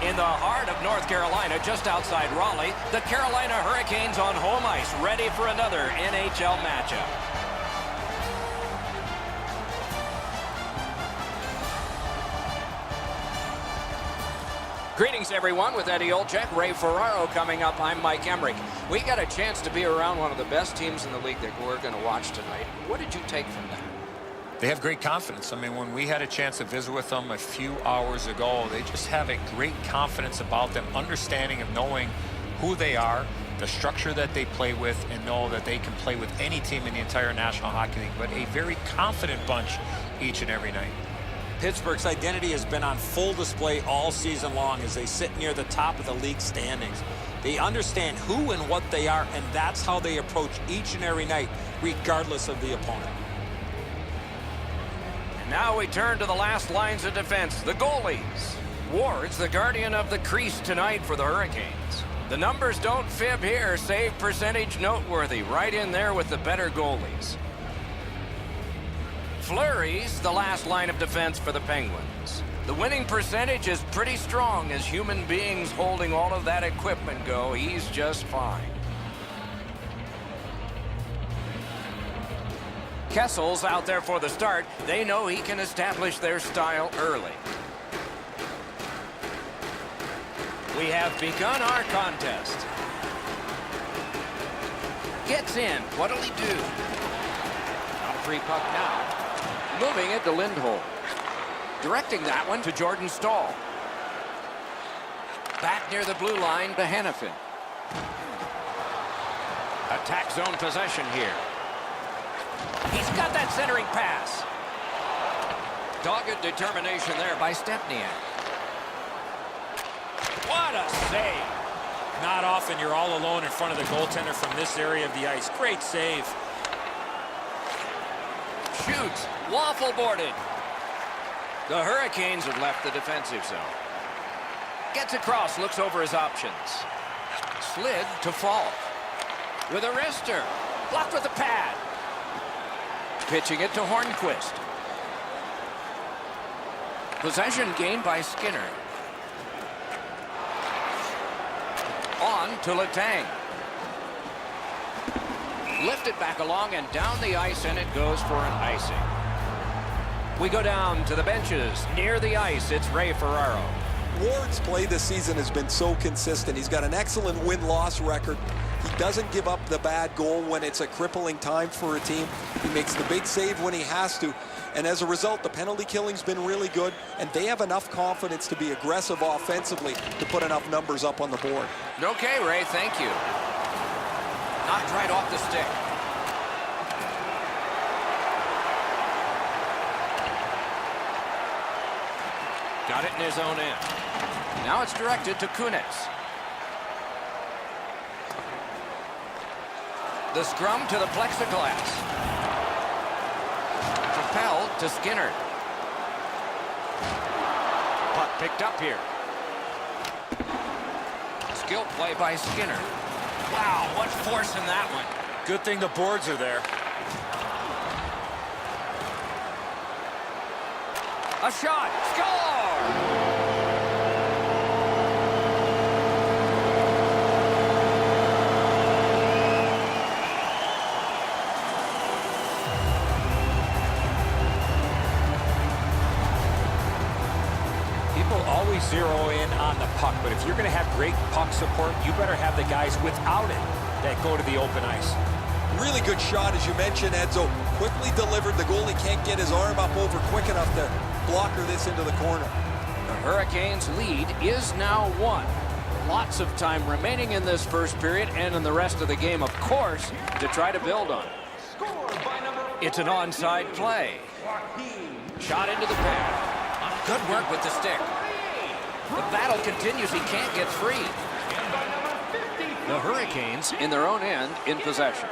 In the heart of North Carolina, just outside Raleigh, the Carolina Hurricanes on home ice, ready for another NHL matchup. Greetings, everyone. With Eddie Olczyk, Ray Ferraro coming up. I'm Mike-Andre. We got a chance to be around one of the best teams in the league that we're going to watch tonight. What did you take from that? They have great confidence. I mean, when we had a chance to visit with them a few hours ago, they just have a great confidence about them, understanding of knowing who they are, the structure that they play with, and know that they can play with any team in the entire National Hockey League. But a very confident bunch each and every night. Pittsburgh's identity has been on full display all season long as they sit near the top of the league standings. They understand who and what they are, and that's how they approach each and every night, regardless of the opponent. Now we turn to the last lines of defense, the goalies. Ward's the guardian of the crease tonight for the Hurricanes. The numbers don't fib here, save percentage noteworthy, right in there with the better goalies. Fleury's the last line of defense for the Penguins. The winning percentage is pretty strong as human beings holding all of that equipment go. He's just fine. Kessel's out there for the start. They know he can establish their style early. We have begun our contest. Gets in. What'll he do? Not a free puck now. Moving it to Lindholm. Directing that one to Jordan Staal. Back near the blue line to Hannafin. Attack zone possession here. He's got that centering pass. Dogged determination there by Stepniak. What a save. Not often you're all alone in front of the goaltender from this area of the ice. Great save. Shoots. Waffle boarded. The Hurricanes have left the defensive zone. Gets across, looks over his options. Slid to Falk. With a wrister. Blocked with a pad. Pitching it to Hornquist. Possession gained by Skinner. On to Letang. Lifted back along and down the ice, and it goes for an icing. We go down to the benches. Near the ice, it's Ray Ferraro. Ward's play this season has been so consistent. He's got an excellent win-loss record. He doesn't give up the bad goal when it's a crippling time for a team. He makes the big save when he has to. And as a result, the penalty killing's been really good, and they have enough confidence to be aggressive offensively to put enough numbers up on the board. Okay, Ray, thank you. Knocked right off the stick. Got it in his own end. Now it's directed to Kunitz. The scrum to the plexiglass. Propelled to Skinner. Puck picked up here. Skill play by Skinner. Wow, what force in that one. Good thing the boards are there. A shot. Score! Always zero in on the puck, but if you're going to have great puck support, you better have the guys without it that go to the open ice. Really good shot, as you mentioned, Edzo. Quickly delivered. The goalie can't get his arm up over quick enough to blocker this into the corner. The Hurricanes' lead is now 1. Lots of time remaining in this first period and in the rest of the game, of course, to try to build on it. It's an onside play. Shot into the pad. Good work with the stick. The battle continues. He can't get free. The Hurricanes in their own end in possession.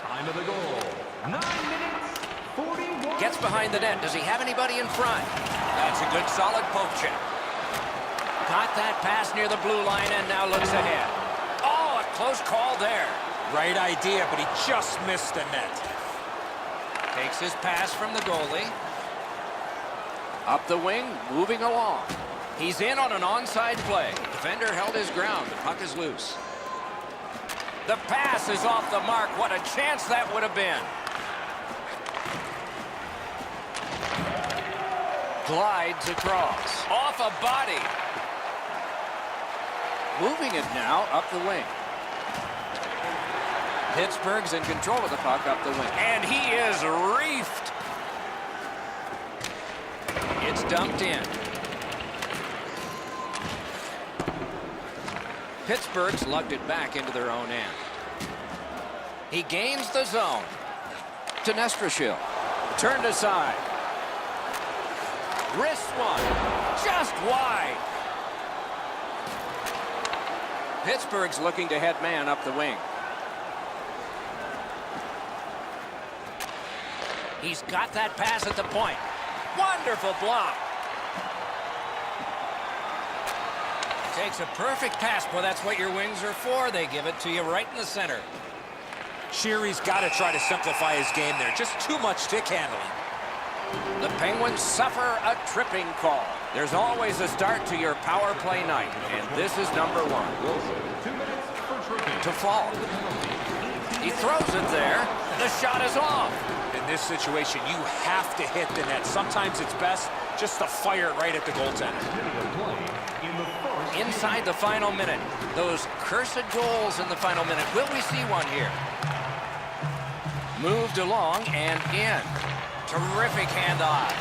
Time of the goal. 9 minutes, 41. Gets behind the net. Does he have anybody in front? That's a good solid poke check. Got that pass near the blue line and now looks ahead. Oh, a close call there. Right idea, but he just missed the net. Takes his pass from the goalie. Up the wing, moving along. He's in on an onside play. Defender held his ground. The puck is loose. The pass is off the mark. What a chance that would have been. Glides across. Off a body. Moving it now up the wing. Pittsburgh's in control of the puck up the wing. And he is reefed. It's dumped in. Pittsburgh's lugged it back into their own end. He gains the zone. To Nestrashil. Turned aside. Wrist one. Just wide. Pittsburgh's looking to head man up the wing. He's got that pass at the point. Wonderful block. Takes a perfect pass. Boy, that's what your wings are for. They give it to you right in the center. Sheary's got to try to simplify his game there. Just too much stick handling. The Penguins suffer a tripping call. There's always a start to your power play night, and this is number one. 2 minutes for tripping. To fall. He throws it there. The shot is off. In this situation, you have to hit the net. Sometimes it's best just to fire it right at the goaltender. Inside the final minute. Those cursed goals in the final minute. Will we see one here? Moved along and in. Terrific handoff.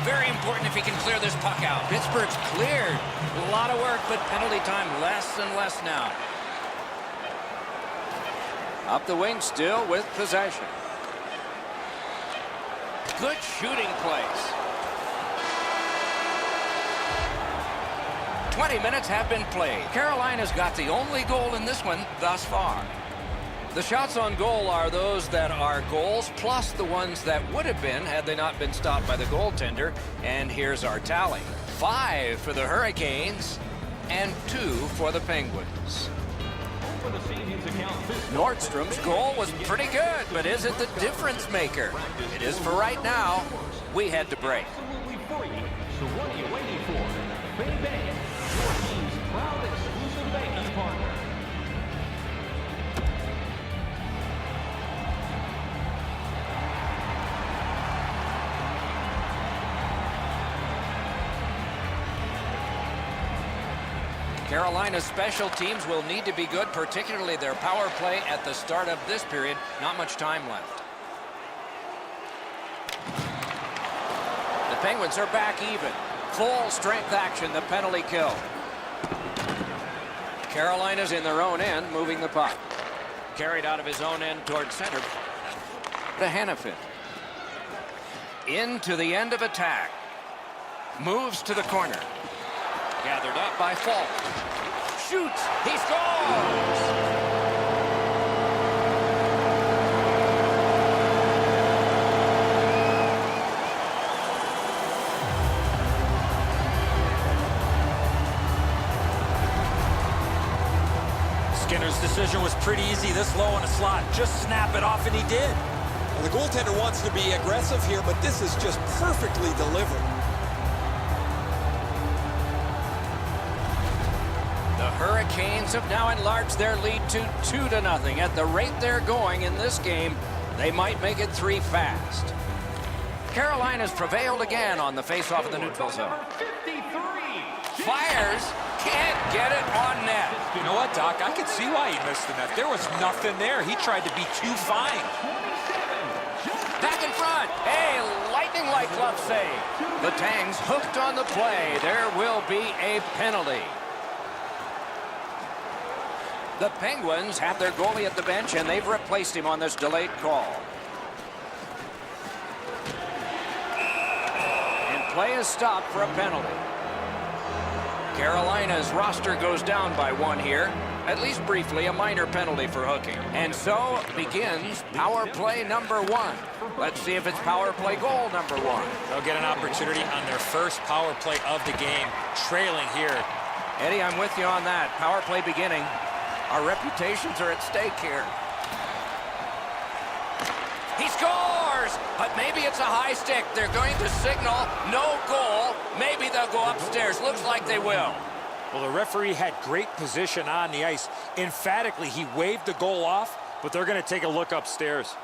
Very important if he can clear this puck out. Pittsburgh's cleared. A lot of work, but penalty time less and less now. Up the wing still with possession. Good shooting place. 20 minutes have been played. Carolina's got the only goal in this one thus far. The shots on goal are those that are goals, plus the ones that would have been had they not been stopped by the goaltender. And here's our tally. 5 for the Hurricanes and 2 for the Penguins. Nordstrom's goal was pretty good, but is it the difference maker? It is for right now. We head to break. Absolutely free. So what are you waiting for? Bay Bank, your team's proud exclusive banking partner. Carolina's special teams will need to be good, particularly their power play at the start of this period. Not much time left. The Penguins are back even. Full strength action, the penalty kill. Carolina's in their own end, moving the puck. Carried out of his own end toward center. To Hannafin. Into the end of attack. Moves to the corner. Gathered up by Falk. Shoots. He scores! Skinner's decision was pretty easy this low in a slot. Just snap it off, and he did. Well, the goaltender wants to be aggressive here, but this is just perfectly delivered. The Hurricanes have now enlarged their lead to 2-0. At the rate they're going in this game, they might make it 3 fast. Carolina's prevailed again on the face-off of the neutral zone. Fires, can't get it on net. You know what, Doc? I could see why he missed the net. There was nothing there. He tried to be too fine. Back in front. A lightning-like glove save. The Tangs hooked on the play. There will be a penalty. The Penguins have their goalie at the bench, and they've replaced him on this delayed call. And play is stopped for a penalty. Carolina's roster goes down by 1 here. At least briefly, a minor penalty for hooking. And so begins power play number 1. Let's see if it's power play goal number 1. They'll get an opportunity on their first power play of the game, trailing here. Eddie, I'm with you on that. Power play beginning. Our reputations are at stake here. He scores! But maybe it's a high stick. They're going to signal no goal. Maybe the they'll go upstairs. Looks like they will. Well, the referee had great position on the ice. Emphatically, he waved the goal off, but they're going to take a look upstairs.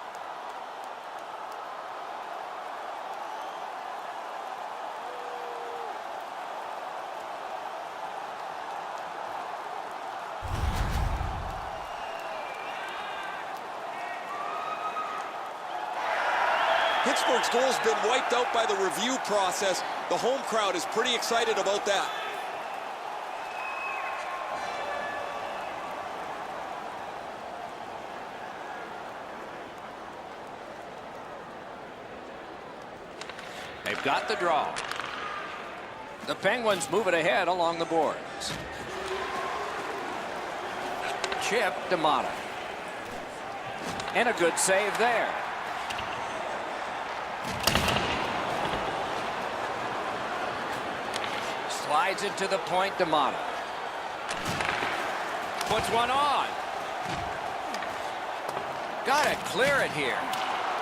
Pittsburgh's goal's been wiped out by the review process. The home crowd is pretty excited about that. They've got the draw. The Penguins move it ahead along the boards. Chip D'Amato. And a good save there. Slides it to the point, D'Amato. Puts one on. Got to clear it here.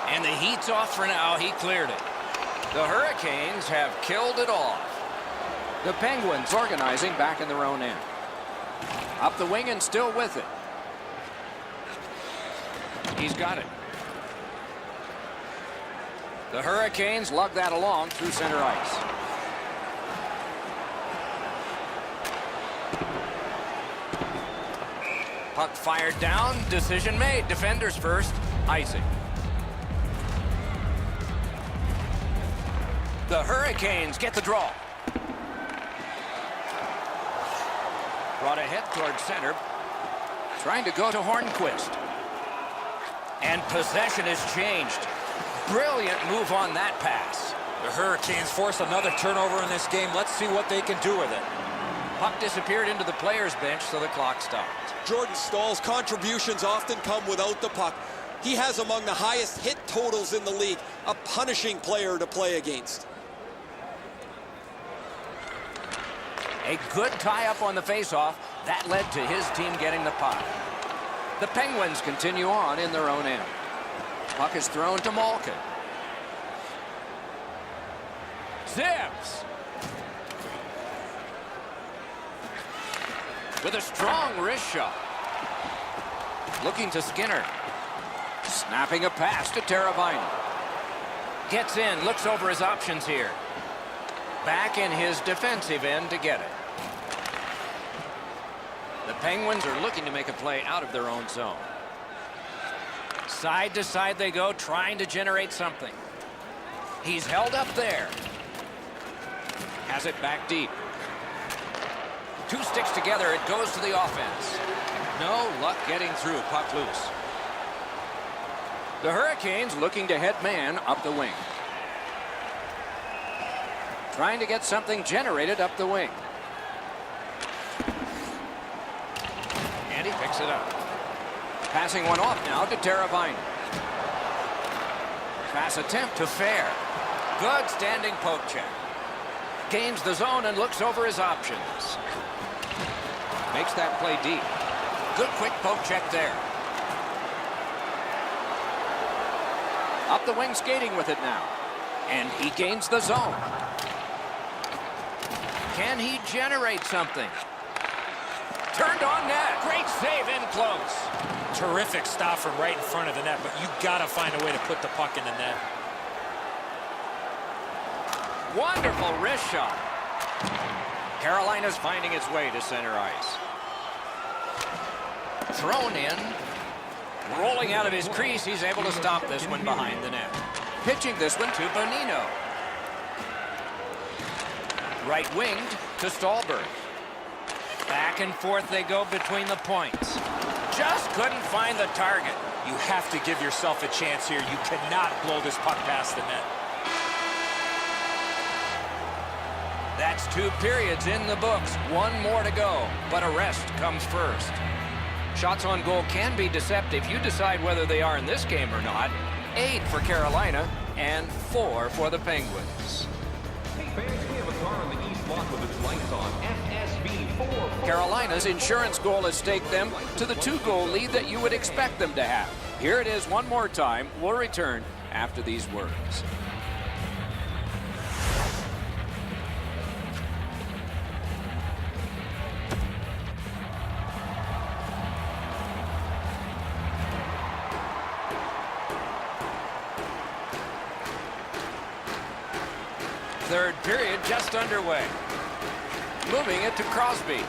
And the heat's off for now. He cleared it. The Hurricanes have killed it off. The Penguins organizing back in their own end. Up the wing and still with it. He's got it. The Hurricanes lug that along through center ice. Puck fired down. Decision made. Defenders first. Icing. The Hurricanes get the draw. Brought ahead towards center. Trying to go to Hornquist. And possession has changed. Brilliant move on that pass. The Hurricanes force another turnover in this game. Let's see what they can do with it. Puck disappeared into the players' bench, so the clock stopped. Jordan Staal's contributions often come without the puck. He has among the highest hit totals in the league. A punishing player to play against. A good tie-up on the face-off. That led to his team getting the puck. The Penguins continue on in their own end. Puck is thrown to Malkin. Zips. With a strong wrist shot. Looking to Skinner. Snapping a pass to Teravainen. Gets in, looks over his options here. Back in his defensive end to get it. The Penguins are looking to make a play out of their own zone. Side to side they go, trying to generate something. He's held up there. Has it back deep. Two sticks together, it goes to the offense. No luck getting through, puck loose. The Hurricanes looking to head man up the wing. Trying to get something generated up the wing. And he picks it up. Passing one off now to Teravainen. Pass attempt to Fair. Good standing poke check. Gains the zone and looks over his options. Makes that play deep. Good quick poke check there. Up the wing skating with it now. And he gains the zone. Can he generate something? Turned on net. Great save in close. Terrific stop from right in front of the net, but you got to find a way to put the puck in the net. Wonderful wrist shot. Carolina's finding its way to center ice. Thrown in. Rolling out of his crease, he's able to stop this one behind the net. Pitching this one to Bonino. Right winged to Stallberg. Back and forth they go between the points. Just couldn't find the target. You have to give yourself a chance here. You cannot blow this puck past the net. That's 2 periods in the books. 1 more to go, but a rest comes first. Shots on goal can be deceptive. You decide whether they are in this game or not. 8 for Carolina and 4 for the Penguins. Hey fans, we have a car in the east block with its lights on. FSB 4. Carolina's insurance goal has staked them to the 2-goal lead that you would expect them to have. Here it is one more time. We'll return after these words. Third period just underway. Moving it to Crosby.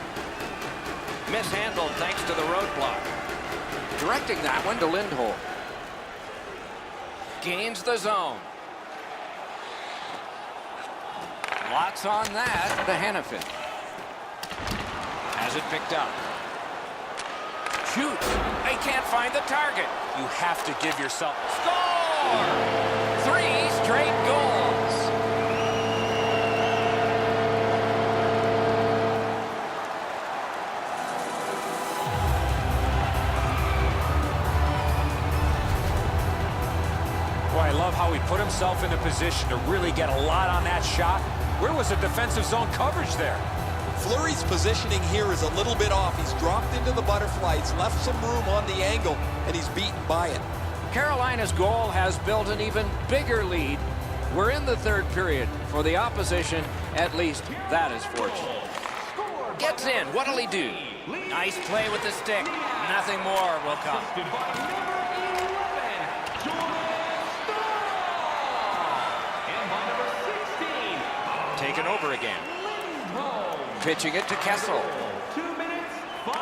Mishandled thanks to the roadblock. Directing that one to Lindholm. Gains the zone. Lots on that to Hannafin. Has it picked up. Shoots. They can't find the target. You have to give yourself... Score! 3 straight goals. Boy, I love how he put himself in a position to really get a lot on that shot. Where was the defensive zone coverage there? Fleury's positioning here is a little bit off. He's dropped into the butterfly. He's left some room on the angle, and he's beaten by it. Carolina's goal has built an even bigger lead. We're in the third period. For the opposition, at least that is fortunate. Gets in. What'll he do? Nice play with the stick. Nothing more will come. Taken over again. Pitching it to Kessel. 2 minutes, 5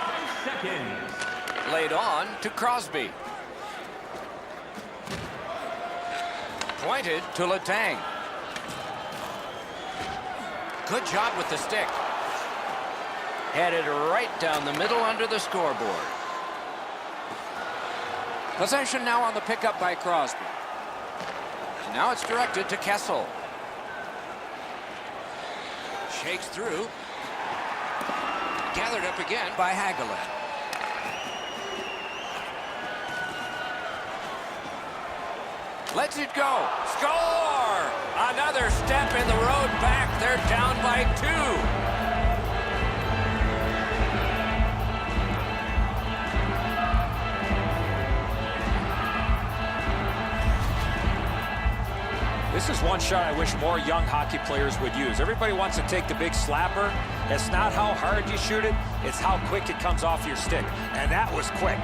seconds. Laid on to Crosby. Pointed to Letang. Good job with the stick. Headed right down the middle under the scoreboard. Possession now on the pickup by Crosby. And now it's directed to Kessel. Shakes through. Gathered up again by Hagelin. Lets it go. Score! Another step in the road back. They're down by 2. This is one shot I wish more young hockey players would use. Everybody wants to take the big slapper. It's not how hard you shoot it, it's how quick it comes off your stick. And that was quick.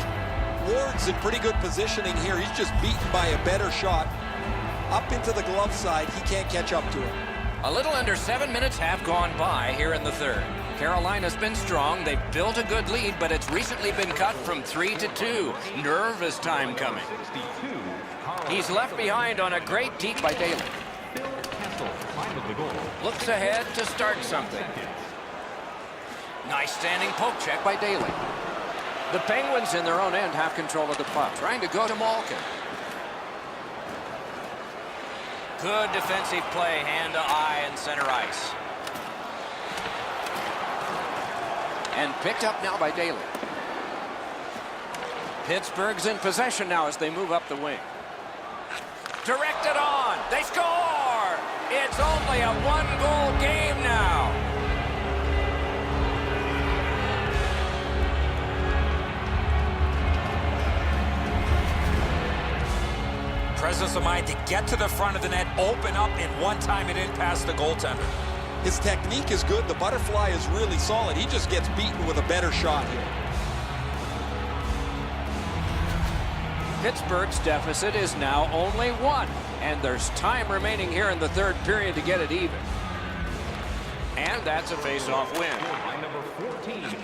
Ward's in pretty good positioning here. He's just beaten by a better shot. Up into the glove side, he can't catch up to it. A little under 7 minutes have gone by here in the third. Carolina's been strong. They've built a good lead, but it's recently been cut from 3 to 2. Nervous time coming. He's left behind on a great deke by Daly. Looks ahead to start something. Nice standing poke check by Daly. The Penguins in their own end have control of the puck. Trying to go to Malkin. Good defensive play, hand to eye and center ice. And picked up now by Daly. Pittsburgh's in possession now as they move up the wing. Directed on. They score! It's only a 1-goal game now. Presence of mind to get to the front of the net, open up, and one time it in past the goaltender. His technique is good. The butterfly is really solid. He just gets beaten with a better shot here. Pittsburgh's deficit is now only 1, and there's time remaining here in the third period to get it even. And that's a face-off win. By number 14,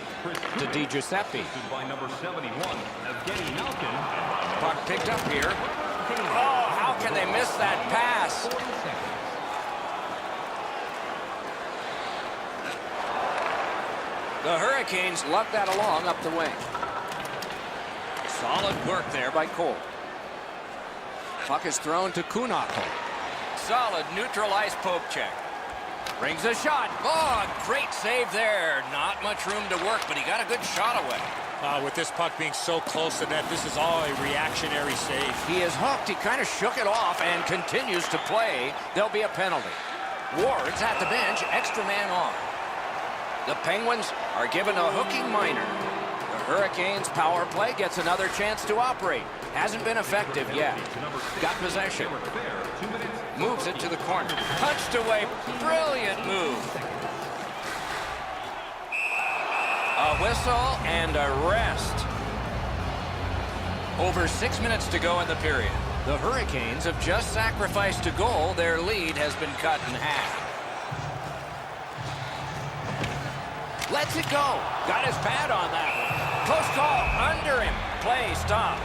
To Di Giuseppe. by number 71, Evgeny Malkin. Puck picked up here. Oh, how can they miss that pass? 40 seconds. The Hurricanes lug that along up the wing. Solid work there by Cole. Puck is thrown to Kunako. Solid neutral ice poke check. Brings a shot. Oh, great save there. Not much room to work, but he got a good shot away. With this puck being so close to net, this is all a reactionary save. He is hooked. He kind of shook it off and continues to play. There'll be a penalty. Ward's at the bench. Extra man on. The Penguins are given a hooking minor. The Hurricanes' power play gets another chance to operate. Hasn't been effective yet. Got possession. Moves it to the corner. Punched away. Brilliant move. A whistle and a rest. Over 6 minutes to go in the period. The Hurricanes have just sacrificed a goal. Their lead has been cut in half. lets it go. Got his pad on that one. Close call under him. Play stopped.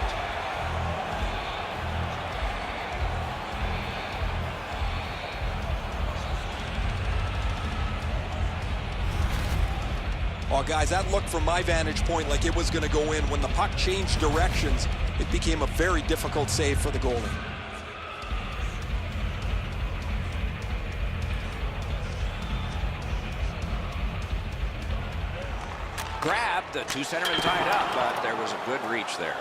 Oh, guys, that looked from my vantage point like it was going to go in. When the puck changed directions, it became a very difficult save for the goalie. Grabbed, the two centermen tied up, but there was a good reach there.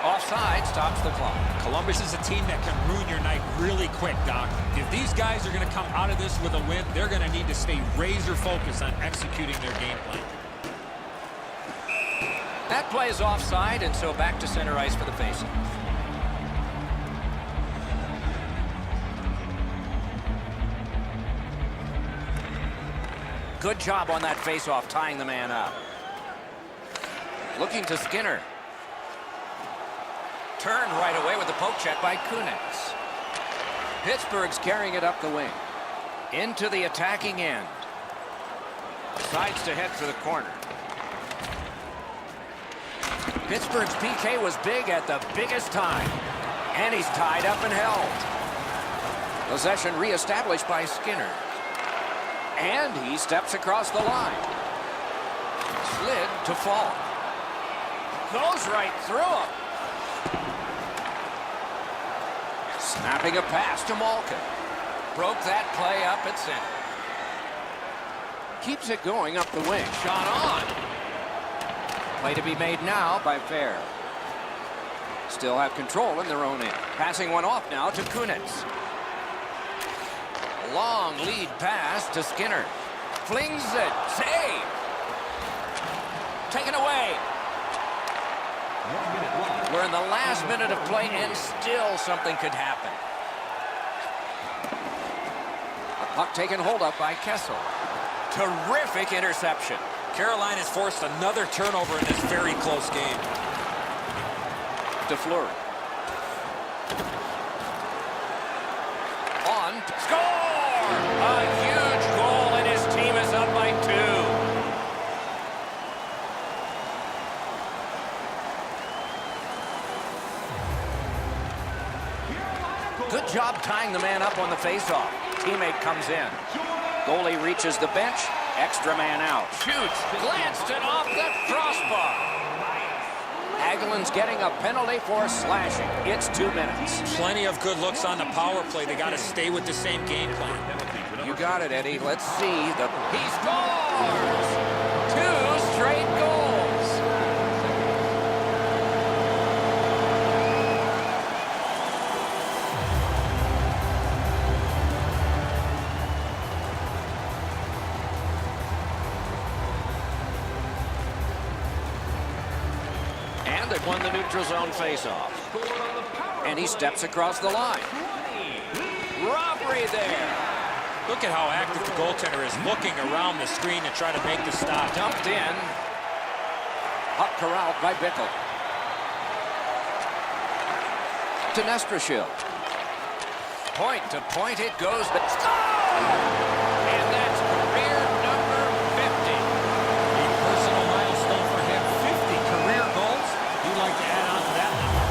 Offside stops the clock. Columbus is a team that can ruin your night really quick, Doc. If these guys are going to come out of this with a win, they're going to need to stay razor focused on executing their game plan. That play is offside, and so back to center ice for the faceoff. Good job on that faceoff, tying the man up. Looking to Skinner. Turned right away with the poke check by Kunitz. Pittsburgh's carrying it up the wing. Into the attacking end. Sides to head for the corner. Pittsburgh's PK was big at the biggest time. And he's tied up and held. Possession reestablished by Skinner. And he steps across the line. Slid to fall. Goes right through him. Snapping a pass to Malkin. Broke that play up at center. Keeps it going up the wing. Shot on. Play to be made now by Fair. Still have control in their own end. Passing one off now to Kunitz. Long lead pass to Skinner. Flings it. Save. Taken away. We're in the last minute of play, and still something could happen. A puck taken hold of by Kessel. Terrific interception. Carolina has forced another turnover in this very close game. To Fleury. On. Score! A huge goal, and his team is up by 2. Good job tying the man up on the faceoff. Teammate comes in. Goalie reaches the bench. Extra man out. Shoots. Glanced it off the crossbar. Hagelin's getting a penalty for slashing. It's 2 minutes. Plenty of good looks on the power play. They got to stay with the same game plan. You got it, Eddie. Let's see. He scores! 2 straight goals. And they've won the neutral zone faceoff. And he steps across the line. Robbery there. Look at how active the goaltender is, looking around the screen to try to make the stop. Dumped in. Puck corralled by Bickle. To Nestrashil. Point to point it goes. But and that's career number 50. A personal milestone for him. 50 career goals. He'd like to add on to that number.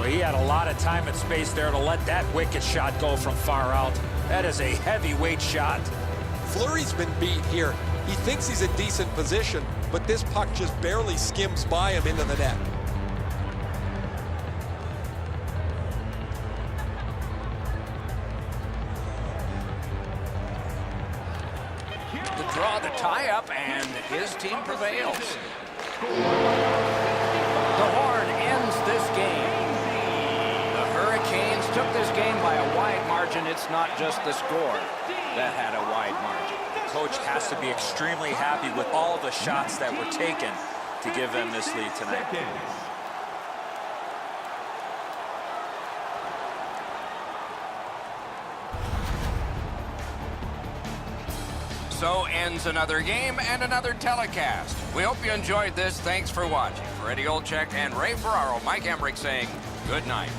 He had a lot of time and space there to let that wicked shot go from far out. That is a heavyweight shot. Fleury's been beat here. He thinks he's in decent position, but this puck just barely skims by him into the net. The draw, the tie-up, and his team prevails. The horn ends this game. The Hurricanes took this game by a wide margin. It's not just the score that had a wide margin. Coach has to be extremely happy with all the shots that were taken to give them this lead tonight. So ends another game and another telecast. We hope you enjoyed this. Thanks for watching. For Eddie Olczyk and Ray Ferraro, Mike Emmerich saying good night.